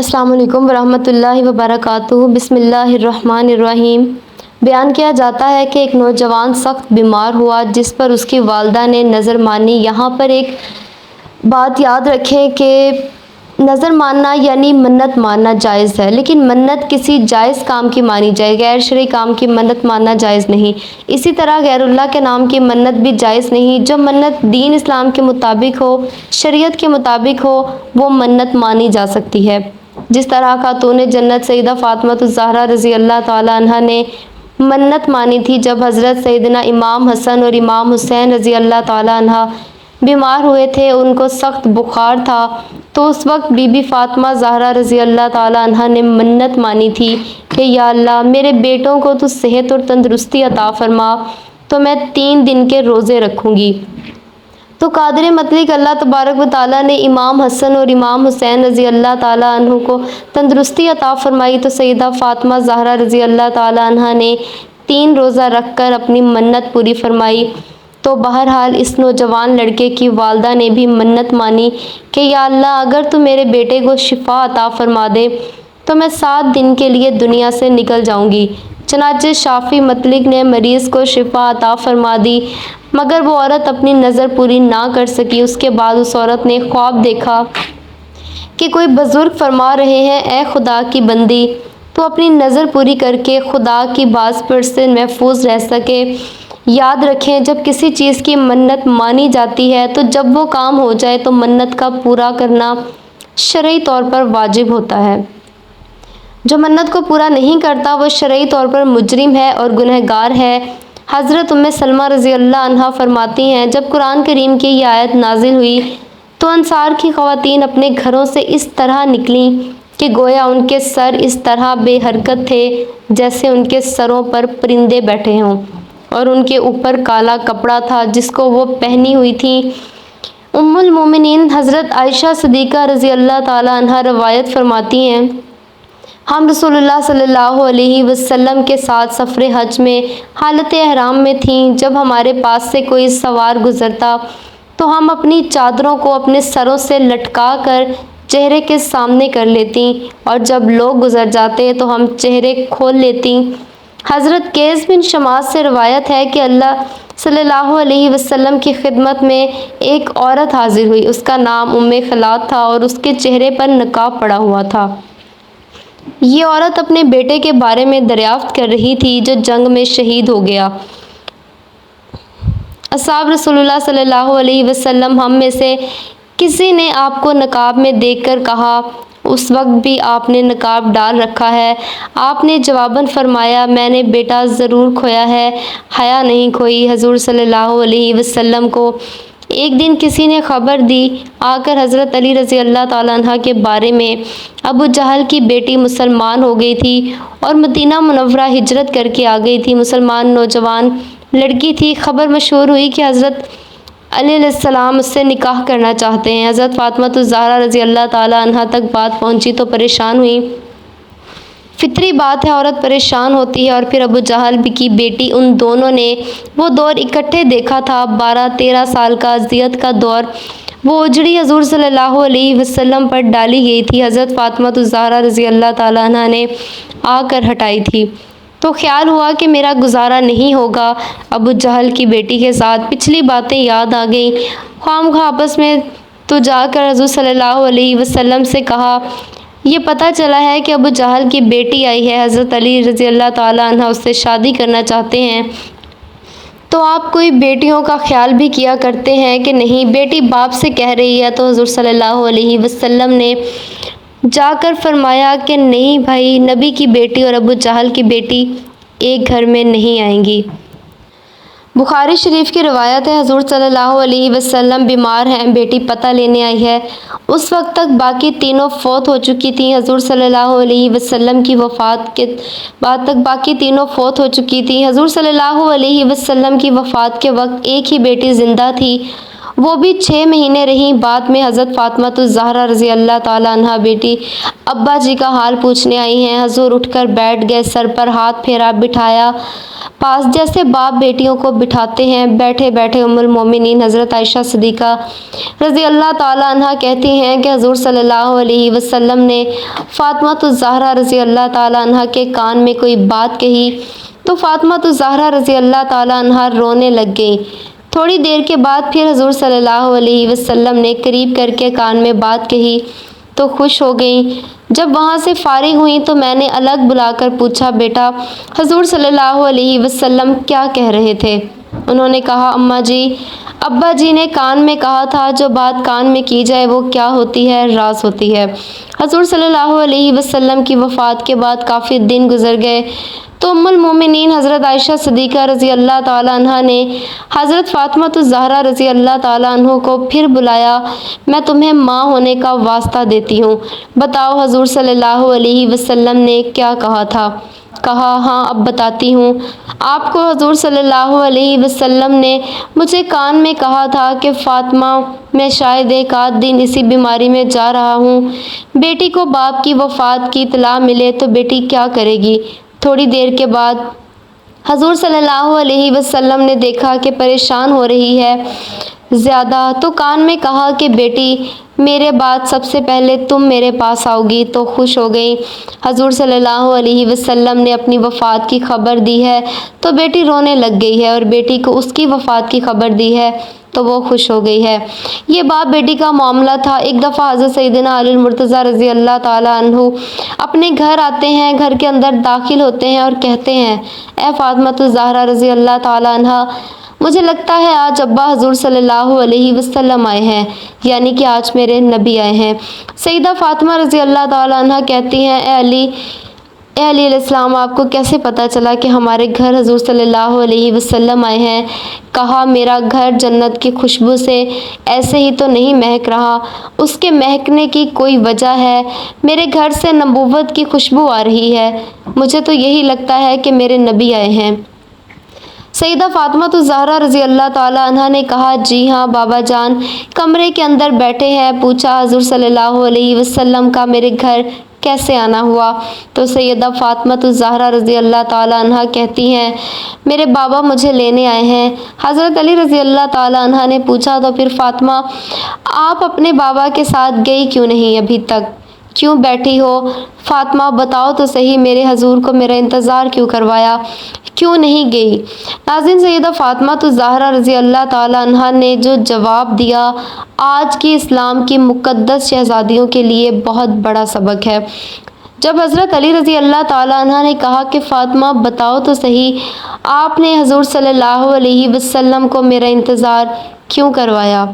السلام علیکم ورحمۃ اللہ وبرکاتہ۔ بسم اللہ الرحمن الرحیم۔ بیان کیا جاتا ہے کہ ایک نوجوان سخت بیمار ہوا جس پر اس کی والدہ نے نظر مانی۔ یہاں پر ایک بات یاد رکھیں کہ نظر ماننا یعنی منت ماننا جائز ہے، لیکن منت کسی جائز کام کی مانی جائے، غیر شرعی کام کی منت ماننا جائز نہیں۔ اسی طرح غیر اللہ کے نام کی منت بھی جائز نہیں۔ جو منت دین اسلام کے مطابق ہو، شریعت کے مطابق ہو، وہ منت مانی جا سکتی ہے۔ جس طرح خاتون جنت سیدہ فاطمہ الزہرا رضی اللہ تعالی عنہا نے منت مانی تھی جب حضرت سیدنا امام حسن اور امام حسین رضی اللہ تعالی عنہا بیمار ہوئے تھے، ان کو سخت بخار تھا، تو اس وقت بی بی فاطمہ زہرا رضی اللہ تعالی عنہا نے منت مانی تھی کہ یا اللہ میرے بیٹوں کو تو صحت اور تندرستی عطا فرما، تو میں 3 دن کے روزے رکھوں گی۔ تو قادر مطلق اللہ تبارک و تعالیٰ نے امام حسن اور امام حسین رضی اللہ تعالیٰ عنہ کو تندرستی عطا فرمائی، تو سیدہ فاطمہ زہرا رضی اللہ تعالیٰ عنہ نے 3 روزہ رکھ کر اپنی منت پوری فرمائی۔ تو بہرحال اس نوجوان لڑکے کی والدہ نے بھی منت مانی کہ یا اللہ اگر تو میرے بیٹے کو شفا عطا فرما دے تو میں 7 دن کے لیے دنیا سے نکل جاؤں گی۔ چنانچہ شافی مطلق نے مریض کو شفا عطا فرما دی، مگر وہ عورت اپنی نظر پوری نہ کر سکی۔ اس کے بعد اس عورت نے خواب دیکھا کہ کوئی بزرگ فرما رہے ہیں، اے خدا کی بندی تو اپنی نظر پوری کر کے خدا کی باز پٹ سے محفوظ رہ سکے۔ یاد رکھیں جب کسی چیز کی منت مانی جاتی ہے تو جب وہ کام ہو جائے تو منت کا پورا کرنا شرعی طور پر واجب ہوتا ہے۔ جو منت کو پورا نہیں کرتا وہ شرعی طور پر مجرم ہے اور گنہگار ہے۔ حضرت ام سلمہ رضی اللہ عنہا فرماتی ہیں جب قرآن کریم کی یہ آیت نازل ہوئی تو انصار کی خواتین اپنے گھروں سے اس طرح نکلیں کہ گویا ان کے سر اس طرح بے حرکت تھے جیسے ان کے سروں پر پرندے بیٹھے ہوں، اور ان کے اوپر کالا کپڑا تھا جس کو وہ پہنی ہوئی تھیں۔ ام المومنین حضرت عائشہ صدیقہ رضی اللہ تعالی عنہا روایت فرماتی ہیں ہم رسول اللہ صلی اللہ علیہ وسلم کے ساتھ سفر حج میں حالت احرام میں تھیں۔ جب ہمارے پاس سے کوئی سوار گزرتا تو ہم اپنی چادروں کو اپنے سروں سے لٹکا کر چہرے کے سامنے کر لیتی، اور جب لوگ گزر جاتے تو ہم چہرے کھول لیتی۔ حضرت قیس بن شماس سے روایت ہے کہ اللہ صلی اللہ علیہ وسلم کی خدمت میں ایک عورت حاضر ہوئی، اس کا نام ام خلاد تھا اور اس کے چہرے پر نقاب پڑا ہوا تھا۔ یہ عورت اپنے بیٹے کے بارے میں دریافت کر رہی تھی جو جنگ میں شہید ہو گیا۔ اصحاب رسول اللہ صلی اللہ علیہ وسلم ہم میں سے کسی نے آپ کو نقاب میں دیکھ کر کہا اس وقت بھی آپ نے نقاب ڈال رکھا ہے؟ آپ نے جواباً فرمایا میں نے بیٹا ضرور کھویا ہے، حیا نہیں کھوئی۔ حضور صلی اللہ علیہ وسلم کو ایک دن کسی نے خبر دی آ کر حضرت علی رضی اللہ تعالیٰ عنہ کے بارے میں ابو جہل کی بیٹی مسلمان ہو گئی تھی اور مدینہ منورہ ہجرت کر کے آ گئی تھی۔ مسلمان نوجوان لڑکی تھی۔ خبر مشہور ہوئی کہ حضرت علی علیہ السلام اس سے نکاح کرنا چاہتے ہیں۔ حضرت فاطمہ الزہرا رضی اللہ تعالیٰ عنہ تک بات پہنچی تو پریشان ہوئی۔ فطری بات ہے عورت پریشان ہوتی ہے، اور پھر ابو جہل کی بیٹی، ان دونوں نے وہ دور اکٹھے دیکھا تھا، 12-13 سال کا اذیت کا دور۔ وہ اجڑی حضور صلی اللہ علیہ وسلم پر ڈالی گئی تھی، حضرت فاطمہ الزہرا رضی اللہ تعالیٰ عنہ نے آ کر ہٹائی تھی۔ تو خیال ہوا کہ میرا گزارا نہیں ہوگا ابو جہل کی بیٹی کے ساتھ۔ پچھلی باتیں یاد آ گئیں، خواہ آپس میں تو جا کر حضور صلی اللہ علیہ وسلم سے کہا یہ پتہ چلا ہے کہ ابو جہل کی بیٹی آئی ہے، حضرت علی رضی اللہ تعالیٰ عنہ اس سے شادی کرنا چاہتے ہیں، تو آپ کوئی بیٹیوں کا خیال بھی کیا کرتے ہیں کہ نہیں؟ بیٹی باپ سے کہہ رہی ہے۔ تو حضور صلی اللہ علیہ وسلم نے جا کر فرمایا کہ نہیں بھائی، نبی کی بیٹی اور ابو جہل کی بیٹی ایک گھر میں نہیں آئیں گی۔ بخاری شریف کی روایت ہے حضور صلی اللہ علیہ وسلم بیمار ہیں، بیٹی پتہ لینے آئی ہے۔ اس وقت تک باقی تینوں فوت ہو چکی تھیں۔ حضور صلی اللہ علیہ وسلم کی وفات کے بعد تک باقی تینوں فوت ہو چکی تھیں۔ حضور صلی اللہ علیہ وسلم کی وفات کے وقت ایک ہی بیٹی زندہ تھی، وہ بھی 6 مہینے رہیں۔ بعد میں حضرت فاطمہ الزہرا رضی اللہ تعالیٰ عنہ بیٹی ابا جی کا حال پوچھنے آئی ہیں۔ حضور اٹھ کر بیٹھ گئے، سر پر ہاتھ پھیرا، بٹھایا پاس، جیسے باپ بیٹیوں کو بٹھاتے ہیں۔ بیٹھے بیٹھے ام المومنین حضرت عائشہ صدیقہ رضی اللہ تعالیٰ عنہ کہتی ہیں کہ حضور صلی اللہ علیہ وسلم نے فاطمہ الزہرا رضی اللہ تعالیٰ عنہ کے کان میں کوئی بات کہی تو فاطمہ الزہرا رضی اللہ تعالیٰ عنہ رونے لگ گئیں۔ تھوڑی دیر کے بعد پھر حضور صلی اللہ علیہ وسلم نے قریب کر کے کان میں بات کہی تو خوش ہو گئیں۔ جب وہاں سے فارغ ہوئیں تو میں نے الگ بلا کر پوچھا، بیٹا حضور صلی اللہ علیہ وسلم کیا کہہ رہے تھے؟ انہوں نے کہا، اماں جی، ابا جی نے کان میں کہا تھا جو بات کان میں کی جائے وہ کیا ہوتی ہے؟ راز ہوتی ہے۔ حضور صلی اللہ علیہ وسلم کی وفات کے بعد کافی دن گزر گئے تو ام المومنین حضرت عائشہ صدیقہ رضی اللہ تعالیٰ عنہ نے حضرت فاطمہ الزہرا رضی اللہ تعالیٰ عنہ کو پھر بلایا۔ میں تمہیں ماں ہونے کا واسطہ دیتی ہوں، بتاؤ حضور صلی اللہ علیہ وسلم نے کیا کہا تھا؟ کہا، ہاں اب بتاتی ہوں آپ کو۔ حضور صلی اللہ علیہ وسلم نے مجھے کان میں کہا تھا کہ فاطمہ، میں شاید ایک آدھ دن اسی بیماری میں جا رہا ہوں۔ بیٹی کو باپ کی وفات کی اطلاع ملے تو بیٹی کیا کرے گی؟ تھوڑی دیر کے بعد حضور صلی اللہ علیہ وسلم نے دیکھا کہ پریشان ہو رہی ہے زیادہ، تو کان میں کہا کہ بیٹی، میرے بعد سب سے پہلے تم میرے پاس آؤ گی، تو خوش ہو گئی۔ حضور صلی اللہ علیہ وسلم نے اپنی وفات کی خبر دی ہے تو بیٹی رونے لگ گئی ہے، اور بیٹی کو اس کی وفات کی خبر دی ہے تو وہ خوش ہو گئی ہے۔ یہ باپ بیٹی کا معاملہ تھا۔ ایک دفعہ حضرت سیدنا علی المرتضیٰ رضی اللہ تعالیٰ عنہ اپنے گھر آتے ہیں، گھر کے اندر داخل ہوتے ہیں اور کہتے ہیں، اے فاطمہ الزہرا رضی اللہ تعالیٰ عنہ، مجھے لگتا ہے آج ابا حضور صلی اللہ علیہ وسلم آئے ہیں، یعنی کہ آج میرے نبی آئے ہیں۔ سیدہ فاطمہ رضی اللہ تعالیٰ عنہ کہتی ہیں، اے علی علیہ السلام، آپ کو کیسے پتہ چلا کہ ہمارے گھر حضور صلی اللہ علیہ وسلم آئے ہیں؟ کہا، میرا گھر جنت کی خوشبو سے ایسے ہی تو نہیں مہک رہا، اس کے مہکنے کی کوئی وجہ ہے۔ میرے گھر سے نبوت کی خوشبو آ رہی ہے، مجھے تو یہی لگتا ہے کہ میرے نبی آئے ہیں۔ سیدہ فاطمہ الزہرا رضی اللہ تعالیٰ عنہ نے کہا، جی ہاں بابا جان کمرے کے اندر بیٹھے ہیں۔ پوچھا، حضور صلی اللہ علیہ وسلم کا میرے گھر کیسے آنا ہوا؟ تو سیدہ فاطمہ الزہرا رضی اللہ تعالیٰ عنہ کہتی ہیں، میرے بابا مجھے لینے آئے ہیں۔ حضرت علی رضی اللہ تعالیٰ عنہ نے پوچھا، تو پھر فاطمہ آپ اپنے بابا کے ساتھ گئی کیوں نہیں ابھی تک؟ کیوں بیٹھی ہو؟ فاطمہ بتاؤ تو صحیح، میرے حضور کو میرا انتظار کیوں کروایا، کیوں نہیں گئی؟ ناظرین، سیدہ فاطمہ الزہرا رضی اللہ تعالیٰ عنہ نے جو جواب دیا آج کی اسلام کی مقدس شہزادیوں کے لیے بہت بڑا سبق ہے۔ جب حضرت علی رضی اللہ تعالیٰ عنہ نے کہا کہ فاطمہ بتاؤ تو صحیح، آپ نے حضور صلی اللہ علیہ وسلم کو میرا انتظار کیوں کروایا،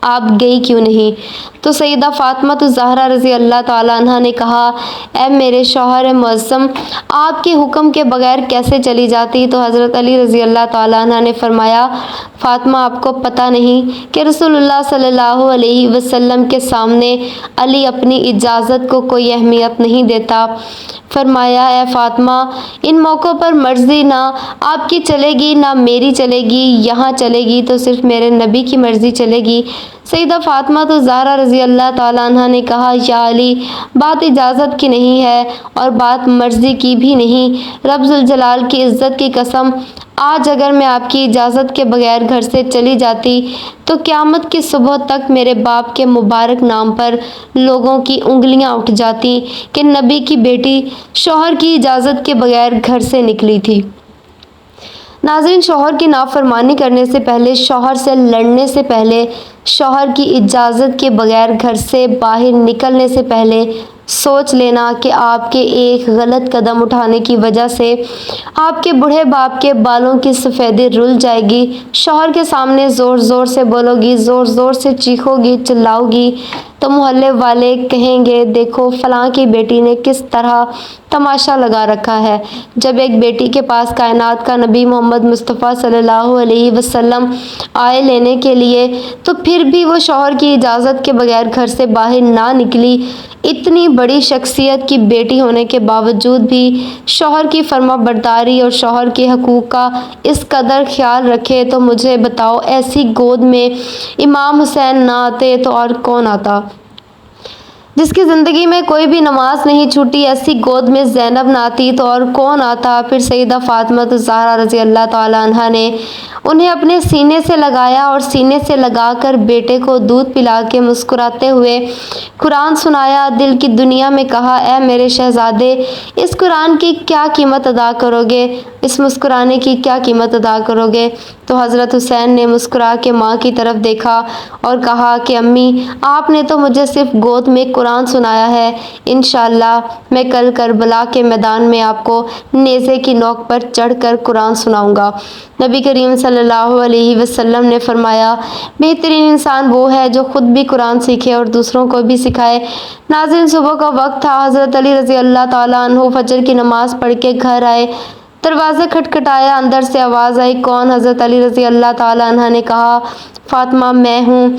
آپ گئی کیوں نہیں؟ تو سیدہ فاطمہ الزہرا رضی اللہ تعالیٰ عنہ نے کہا، اے میرے شوہر معظم، آپ کے حکم کے بغیر کیسے چلی جاتی؟ تو حضرت علی رضی اللہ تعالیٰ عنہ نے فرمایا، فاطمہ آپ کو پتہ نہیں کہ رسول اللہ صلی اللہ علیہ وسلم کے سامنے علی اپنی اجازت کو کوئی اہمیت نہیں دیتا۔ فرمایا، اے فاطمہ، ان موقعوں پر مرضی نہ آپ کی چلے گی نہ میری چلے گی، یہاں چلے گی تو صرف میرے نبی کی مرضی چلے گی۔ سیدہ فاطمہ الزہرا رضی اللہ تعالیٰ عنہ نے کہا، یا علی، بات اجازت کی نہیں ہے اور بات مرضی کی بھی نہیں، رب ذوالجلال کی عزت کی قسم، آج اگر میں آپ کی اجازت کے بغیر گھر سے چلی جاتی تو قیامت کی صبح تک میرے باپ کے مبارک نام پر لوگوں کی انگلیاں اٹھ جاتی کہ نبی کی بیٹی شوہر کی اجازت کے بغیر گھر سے نکلی تھی۔ ناظرین، شوہر کی نافرمانی کرنے سے پہلے، شوہر سے لڑنے سے پہلے، شوہر کی اجازت کے بغیر گھر سے باہر نکلنے سے پہلے سوچ لینا کہ آپ کے ایک غلط قدم اٹھانے کی وجہ سے آپ کے بوڑھے باپ کے بالوں کی سفیدی رل جائے گی۔ شوہر کے سامنے زور زور سے بولو گی، زور زور سے چیخو گی، چلاؤ گی تو محلے والے کہیں گے دیکھو فلاں کی بیٹی نے کس طرح تماشا لگا رکھا ہے۔ جب ایک بیٹی کے پاس کائنات کا نبی محمد مصطفیٰ صلی اللہ علیہ وسلم آئے لینے کے لیے تو پھر بھی وہ شوہر کی اجازت کے بغیر گھر سے باہر نہ نکلی، اتنی بڑی شخصیت کی بیٹی ہونے کے باوجود بھی شوہر کی فرما برداری اور شوہر کے حقوق کا اس قدر خیال رکھے، تو مجھے بتاؤ ایسی گود میں امام حسین نہ آتے تو اور کون آتا؟ جس کی زندگی میں کوئی بھی نماز نہیں چھوٹی، ایسی گود میں زینب نہ آتی تو اور کون آتا؟ پھر سیدہ فاطمہ الزہرا رضی اللہ تعالیٰ عنہا نے انہیں اپنے سینے سے لگایا اور سینے سے لگا کر بیٹے کو دودھ پلا کے مسکراتے ہوئے قرآن سنایا، دل کی دنیا میں کہا اے میرے شہزادے، اس قرآن کی کیا قیمت ادا کرو گے، اس مسکرانے کی کیا قیمت ادا کرو گے؟ تو حضرت حسین نے مسکرا کے ماں کی طرف دیکھا اور کہا کہ امی، آپ نے تو مجھے صرف گود میں قرآن سنایا ہے، انشاءاللہ میں کل کربلا کے میدان میں آپ کو نیزے کی نوک پر چڑھ کر قرآن سناؤں گا۔ نبی کریم صلی اللہ علیہ وسلم نے فرمایا، بہترین انسان وہ ہے جو خود بھی قرآن سیکھے اور دوسروں کو بھی سکھائے۔ ناظرین، صبح کا وقت تھا، حضرت علی رضی اللہ تعالیٰ عنہ فجر کی نماز پڑھ کے گھر آئے، دروازہ کھٹکھٹایا، اندر سے آواز آئی، کون؟ حضرت علی رضی اللہ تعالیٰ عنہ نے کہا، فاطمہ میں ہوں۔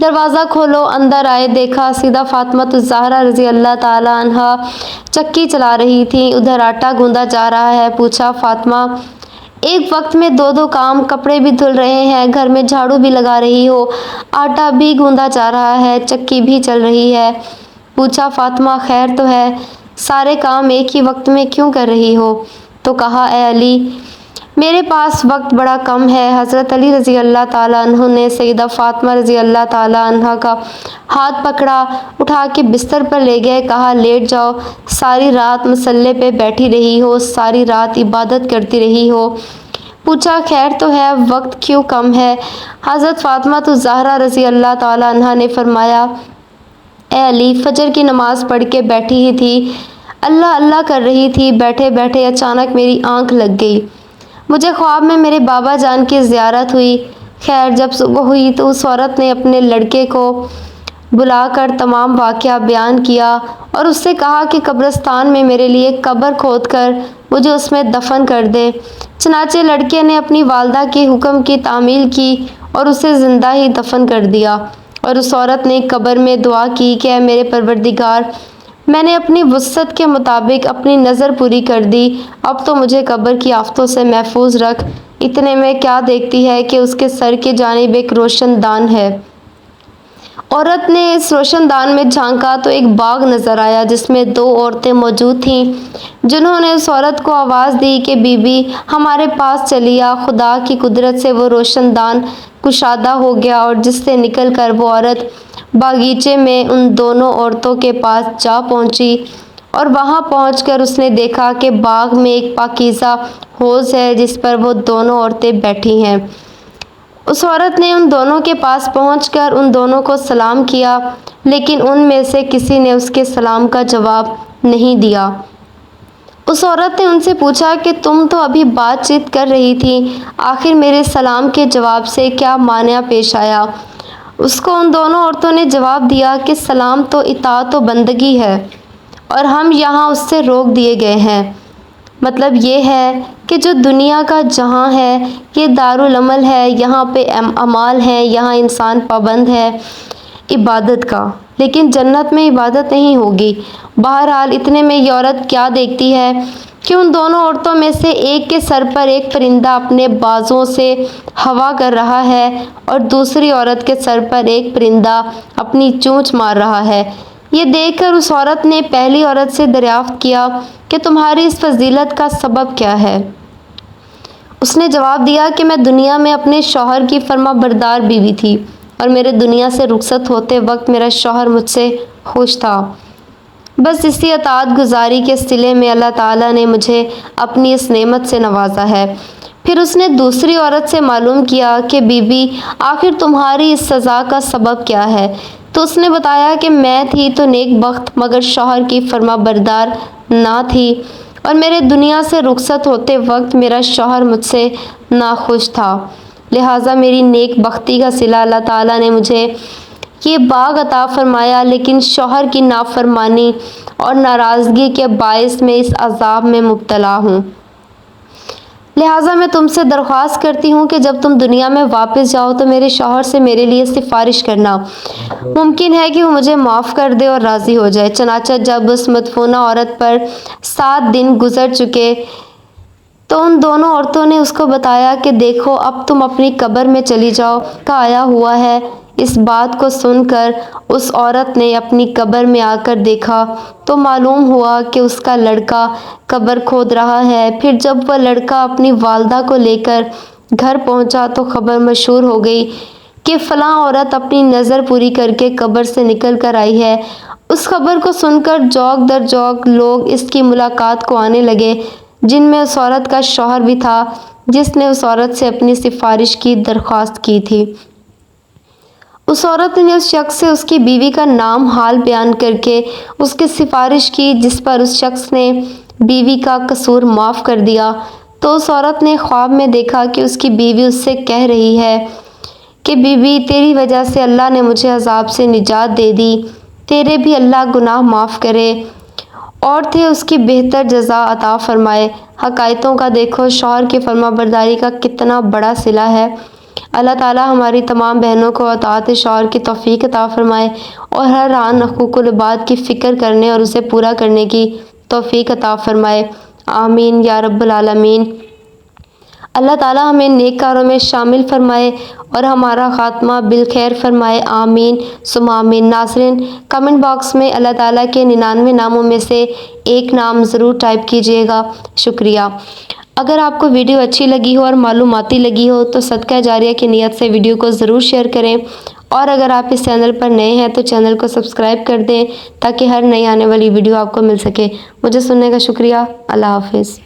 دروازہ کھولو، اندر آئے، دیکھا سیدہ فاطمہ الزہرا رضی اللہ تعالیٰ عنہا چکی چلا رہی تھیں، ادھر آٹا گوندا جا رہا ہے۔ پوچھا، فاطمہ ایک وقت میں دو کام، کپڑے بھی دھل رہے ہیں، گھر میں جھاڑو بھی لگا رہی ہو، آٹا بھی گوندا جا رہا ہے، چکی بھی چل رہی ہے۔ پوچھا، فاطمہ خیر تو ہے، سارے کام ایک ہی وقت میں کیوں کر رہی ہو؟ تو کہا، اے علی، میرے پاس وقت بڑا کم ہے۔ حضرت علی رضی اللہ تعالیٰ عنہ نے سیدہ فاطمہ رضی اللہ تعالیٰ عنہ کا ہاتھ پکڑا، اٹھا کے بستر پر لے گئے، کہا لیٹ جاؤ، ساری رات مصلے پہ بیٹھی رہی ہو، ساری رات عبادت کرتی رہی ہو۔ پوچھا، خیر تو ہے، وقت کیوں کم ہے؟ حضرت فاطمہ الزہرا رضی اللہ تعالیٰ عنہ نے فرمایا، اے علی، فجر کی نماز پڑھ کے بیٹھی ہی تھی، اللہ اللہ کر رہی تھی، بیٹھے بیٹھے اچانک میری آنکھ لگ گئی، مجھے خواب میں میرے بابا جان کی زیارت ہوئی۔ خیر جب صبح ہوئی تو اس عورت نے اپنے لڑکے کو بلا کر تمام واقعہ بیان کیا اور اس سے کہا کہ قبرستان میں میرے لیے قبر کھود کر مجھے اس میں دفن کر دے۔ چنانچہ لڑکے نے اپنی والدہ کے حکم کی تعمیل کی اور اسے زندہ ہی دفن کر دیا، اور اس عورت نے قبر میں دعا کی کہ اے میرے پروردگار، میں نے اپنی وسعت کے مطابق اپنی نظر پوری کر دی، اب تو مجھے قبر کی آفتوں سے محفوظ رکھ۔ اتنے میں کیا دیکھتی ہے کہ اس کے سر کی جانب ایک روشن دان ہے۔ عورت نے اس روشن دان میں جھانکا تو ایک باغ نظر آیا جس میں دو عورتیں موجود تھیں، جنہوں نے اس عورت کو آواز دی کہ بی بی ہمارے پاس چلی آ۔ خدا کی قدرت سے وہ روشن دان کشادہ ہو گیا اور جس سے نکل کر وہ عورت باغیچے میں ان دونوں عورتوں کے پاس جا پہنچی، اور وہاں پہنچ کر اس نے دیکھا کہ باغ میں ایک پاکیزہ حوض ہے جس پر وہ دونوں عورتیں بیٹھی ہیں۔ اس عورت نے ان دونوں کے پاس پہنچ کر ان دونوں کو سلام کیا، لیکن ان میں سے کسی نے اس کے سلام کا جواب نہیں دیا۔ اس عورت نے ان سے پوچھا کہ تم تو ابھی بات چیت کر رہی تھی، آخر میرے سلام کے جواب سے کیا مانع پیش آیا؟ اس کو ان دونوں عورتوں نے جواب دیا کہ سلام تو اطاعت و بندگی ہے اور ہم یہاں اس سے روک دیے گئے ہیں۔ مطلب یہ ہے کہ جو دنیا کا جہاں ہے یہ دارالعمل ہے، یہاں پہ اعمال ہیں، یہاں انسان پابند ہے عبادت کا، لیکن جنت میں عبادت نہیں ہوگی۔ بہرحال اتنے میں یہ عورت کیا دیکھتی ہے کہ ان دونوں عورتوں میں سے ایک کے سر پر ایک پرندہ اپنے بازوں سے ہوا کر رہا ہے اور دوسری عورت کے سر پر ایک پرندہ اپنی چونچ مار رہا ہے۔ یہ دیکھ کر اس عورت نے پہلی عورت سے دریافت کیا کہ تمہاری اس فضیلت کا سبب کیا ہے؟ اس نے جواب دیا کہ میں دنیا میں اپنے شوہر کی فرما بردار بیوی تھی اور میرے دنیا سے رخصت ہوتے وقت میرا شوہر مجھ سے خوش تھا، بس اسی اطاعت گزاری کے صلے میں اللہ تعالیٰ نے مجھے اپنی اس نعمت سے نوازا ہے۔ پھر اس نے دوسری عورت سے معلوم کیا کہ بی بی آخر تمہاری اس سزا کا سبب کیا ہے؟ تو اس نے بتایا کہ میں تھی تو نیک بخت مگر شوہر کی فرما بردار نہ تھی، اور میرے دنیا سے رخصت ہوتے وقت میرا شوہر مجھ سے ناخوش تھا، لہٰذا میری نیک بختی کا صلہ اللہ تعالیٰ نے مجھے یہ باغ عطا فرمایا، لیکن شوہر کی نافرمانی اور ناراضگی کے باعث میں اس عذاب میں مبتلا ہوں۔ لہٰذا میں تم سے درخواست کرتی ہوں کہ جب تم دنیا میں واپس جاؤ تو میرے شوہر سے میرے لیے سفارش کرنا، ممکن ہے کہ وہ مجھے معاف کر دے اور راضی ہو جائے۔ چنانچہ جب اس مدفونہ عورت پر 7 دن گزر چکے تو ان دونوں عورتوں نے اس کو بتایا کہ دیکھو اب تم اپنی قبر میں چلی جاؤ، کا آیا ہوا ہے۔ اس بات کو سن کر اس عورت نے اپنی قبر میں آ کر دیکھا تو معلوم ہوا کہ اس کا لڑکا قبر کھود رہا ہے۔ پھر جب وہ لڑکا اپنی والدہ کو لے کر گھر پہنچا تو خبر مشہور ہو گئی کہ فلاں عورت اپنی نظر پوری کر کے قبر سے نکل کر آئی ہے۔ اس خبر کو سن کر جوق در جوق لوگ اس کی ملاقات کو آنے لگے، جن میں اس عورت کا شوہر بھی تھا جس نے اس عورت سے اپنی سفارش کی درخواست کی تھی۔ اس عورت نے اس شخص سے اس کی بیوی کا نام حال بیان کر کے اس کی سفارش کی، جس پر اس شخص نے بیوی کا قصور معاف کر دیا۔ تو اس عورت نے خواب میں دیکھا کہ اس کی بیوی اس سے کہہ رہی ہے کہ بی بی تیری وجہ سے اللہ نے مجھے عذاب سے نجات دے دی، تیرے بھی اللہ گناہ معاف کرے اور تھے اس کی بہتر جزا عطا فرمائے۔ حقائقوں کا دیکھو شوہر کی فرما برداری کا کتنا بڑا صلہ ہے۔ اللہ تعالی ہماری تمام بہنوں کو اطاعت شوہر کی توفیق عطا فرمائے اور ہر آن حقوق العباد کی فکر کرنے اور اسے پورا کرنے کی توفیق عطا فرمائے، آمین یا رب العالمین۔ اللہ تعالی ہمیں نیک کاروں میں شامل فرمائے اور ہمارا خاتمہ بالخیر فرمائے، آمین ثم آمین۔ ناظرین، کمنٹ باکس میں اللہ تعالیٰ کے 99 ناموں میں سے ایک نام ضرور ٹائپ کیجیے گا۔ شکریہ۔ اگر آپ کو ویڈیو اچھی لگی ہو اور معلوماتی لگی ہو تو صدقہ جاریہ کی نیت سے ویڈیو کو ضرور شیئر کریں، اور اگر آپ اس چینل پر نئے ہیں تو چینل کو سبسکرائب کر دیں تاکہ ہر نئی آنے والی ویڈیو آپ کو مل سکے۔ مجھے سننے کا شکریہ۔ اللہ حافظ۔